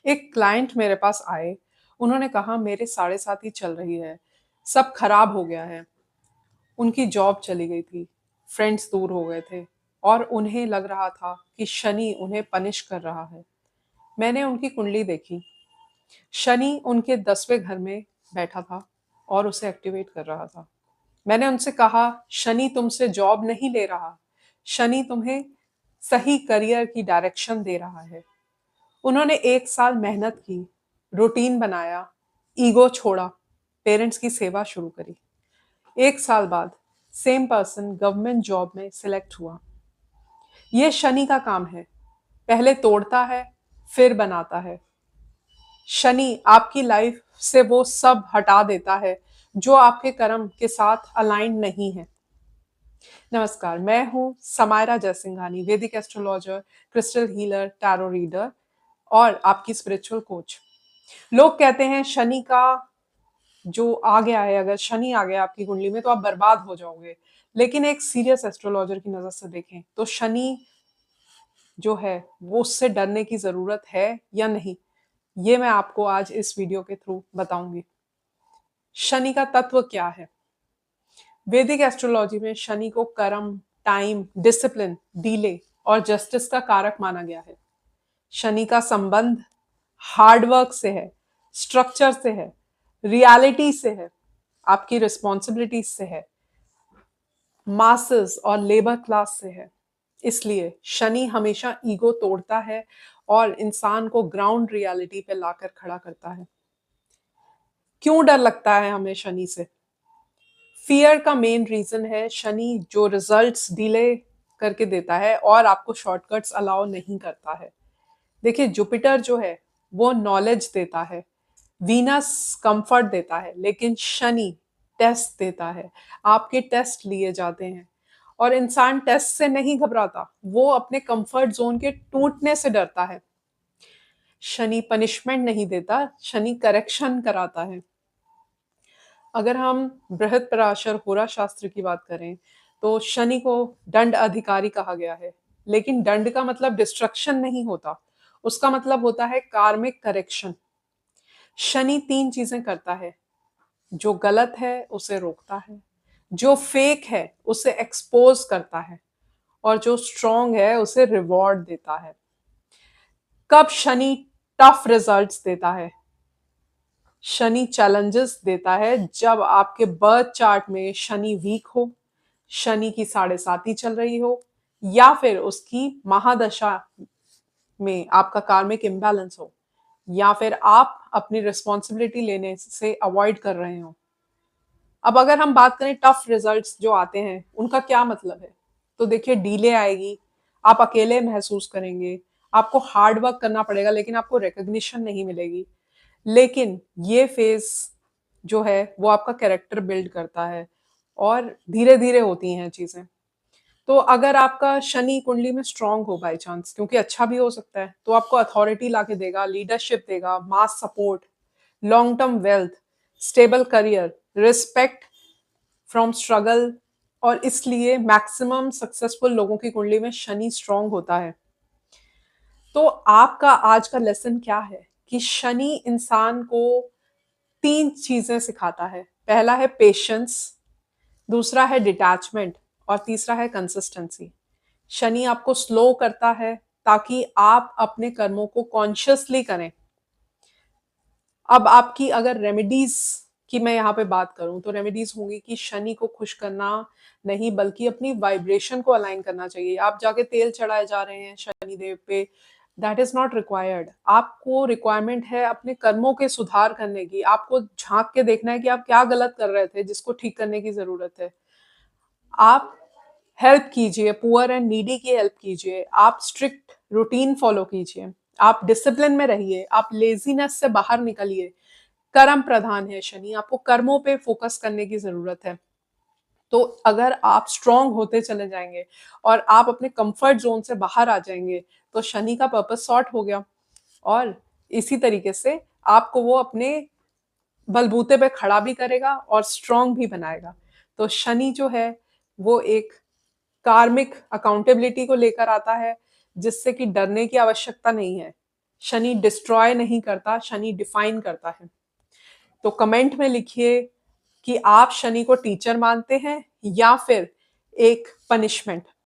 एक क्लाइंट मेरे पास आए। उन्होंने कहा मेरे साढ़े साथ ही चल रही है, सब खराब हो गया है। उनकी जॉब चली गई थी, फ्रेंड्स दूर हो गए थे और उन्हें लग रहा था कि शनि उन्हें पनिश कर रहा है। मैंने उनकी कुंडली देखी। शनि उनके 10वें घर में बैठा था और उसे एक्टिवेट कर रहा था। मैंने उनसे कहा, शनि तुमसे जॉब नहीं ले रहा, शनि तुम्हें सही करियर की डायरेक्शन दे रहा है। उन्होंने 1 साल मेहनत की, रूटीन बनाया, ईगो छोड़ा, पेरेंट्स की सेवा शुरू करी। 1 साल बाद सेम पर्सन गवर्नमेंट जॉब में सिलेक्ट हुआ। ये शनि का काम है, पहले तोड़ता है फिर बनाता है। शनि आपकी लाइफ से वो सब हटा देता है जो आपके कर्म के साथ अलाइंड नहीं है। नमस्कार, मैं हूँ समायरा जयसिंघानी, वैदिक astrologer, crystal healer, tarot reader और आपकी स्पिरिचुअल कोच। लोग कहते हैं शनि का जो आ गया है, अगर शनि आ गया आपकी कुंडली में तो आप बर्बाद हो जाओगे। लेकिन एक सीरियस एस्ट्रोलॉजर की नजर से देखें तो शनि जो है वो उससे डरने की जरूरत है या नहीं, ये मैं आपको आज इस वीडियो के थ्रू बताऊंगी। शनि का तत्व क्या है? वैदिक एस्ट्रोलॉजी में शनि को कर्म, टाइम, डिसिप्लिन, डिले और जस्टिस का कारक माना गया है। शनि का संबंध हार्डवर्क से है, स्ट्रक्चर से है, रियलिटी से है, आपकी रिस्पॉन्सिबिलिटीज से है, मासेस और लेबर क्लास से है। इसलिए शनि हमेशा ईगो तोड़ता है और इंसान को ग्राउंड रियलिटी पे लाकर खड़ा करता है। क्यों डर लगता है हमें शनि से? फियर का मेन रीजन है शनि जो रिजल्ट्स डिले करके देता है और आपको शॉर्टकट्स अलाउ नहीं करता है। देखिए, जुपिटर जो है वो नॉलेज देता है, वीनस कंफर्ट देता है, लेकिन शनि टेस्ट देता है। आपके टेस्ट लिए जाते हैं और इंसान टेस्ट से नहीं घबराता, वो अपने कंफर्ट जोन के टूटने से डरता है। शनि पनिशमेंट नहीं देता, शनि करेक्शन कराता है। अगर हम बृहद पराशर होरा शास्त्र की बात करें तो शनि को दंड अधिकारी कहा गया है, लेकिन दंड का मतलब डिस्ट्रक्शन नहीं होता, उसका मतलब होता है कार्मिक करेक्शन। शनि 3 चीजें करता है, जो गलत है उसे रोकता है, जो फेक है उसे एक्सपोज करता है और जो स्ट्रॉन्ग है उसे रिवॉर्ड देता है। कब शनि टफ रिजल्ट्स देता है? शनि चैलेंजेस देता है जब आपके बर्थ चार्ट में शनि वीक हो, शनि की साढ़े साती चल रही हो, या फिर उसकी महादशा में आपका कार्मिक इम्बैलेंस हो, या फिर आप अपनी रिस्पॉन्सिबिलिटी लेने से अवॉइड कर रहे हो। अब अगर हम बात करें टफ रिजल्ट्स जो आते हैं उनका क्या मतलब है, तो देखिए, डीले आएगी, आप अकेले महसूस करेंगे, आपको हार्ड वर्क करना पड़ेगा लेकिन आपको रिकग्निशन नहीं मिलेगी। लेकिन ये फेज जो है वो आपका कैरेक्टर बिल्ड करता है और धीरे धीरे होती हैं चीजें। तो अगर आपका शनि कुंडली में स्ट्रांग हो बाय चांस, क्योंकि अच्छा भी हो सकता है, तो आपको अथॉरिटी लाके देगा, लीडरशिप देगा, mass support, long term wealth, stable career, respect from struggle. और इसलिए मैक्सिमम सक्सेसफुल लोगों की कुंडली में शनि स्ट्रांग होता है। तो आपका आज का लेसन क्या है कि शनि इंसान को 3 चीजें सिखाता है। पहला है पेशेंस, दूसरा है डिटैचमेंट और तीसरा है कंसिस्टेंसी। शनि आपको स्लो करता है ताकि आप अपने कर्मों को कॉन्शियसली करें। अब आपकी अगर रेमेडीज की मैं यहाँ पे बात करूं तो रेमेडीज होंगी कि शनि को खुश करना नहीं, बल्कि अपनी वाइब्रेशन को अलाइन करना चाहिए। आप जाके तेल चढ़ाए जा रहे हैं शनि देव पे, दैट इज नॉट रिक्वायर्ड। आपको रिक्वायरमेंट है अपने कर्मों के सुधार करने की। आपको झांक के देखना है कि आप क्या गलत कर रहे थे जिसको ठीक करने की जरूरत है। आप हेल्प कीजिए, पुअर एंड नीडी की हेल्प कीजिए, आप स्ट्रिक्ट रूटीन फॉलो कीजिए, आप डिसिप्लिन में रहिए, आप लेजीनेस से बाहर निकलिए। कर्म प्रधान है शनि, आपको कर्मों पे फोकस करने की जरूरत है। तो अगर आप स्ट्रांग होते चले जाएंगे और आप अपने कंफर्ट जोन से बाहर आ जाएंगे तो शनि का पर्पस सॉर्ट हो गया और इसी तरीके से आपको वो अपने बलबूते पे खड़ा भी करेगा और स्ट्रांग भी बनाएगा। तो शनि जो है वो एक कार्मिक अकाउंटेबिलिटी को लेकर आता है, जिससे कि डरने की आवश्यकता नहीं है। शनि डिस्ट्रॉय नहीं करता, शनि डिफाइन करता है। तो कमेंट में लिखिए कि आप शनि को टीचर मानते हैं या फिर एक पनिशमेंट।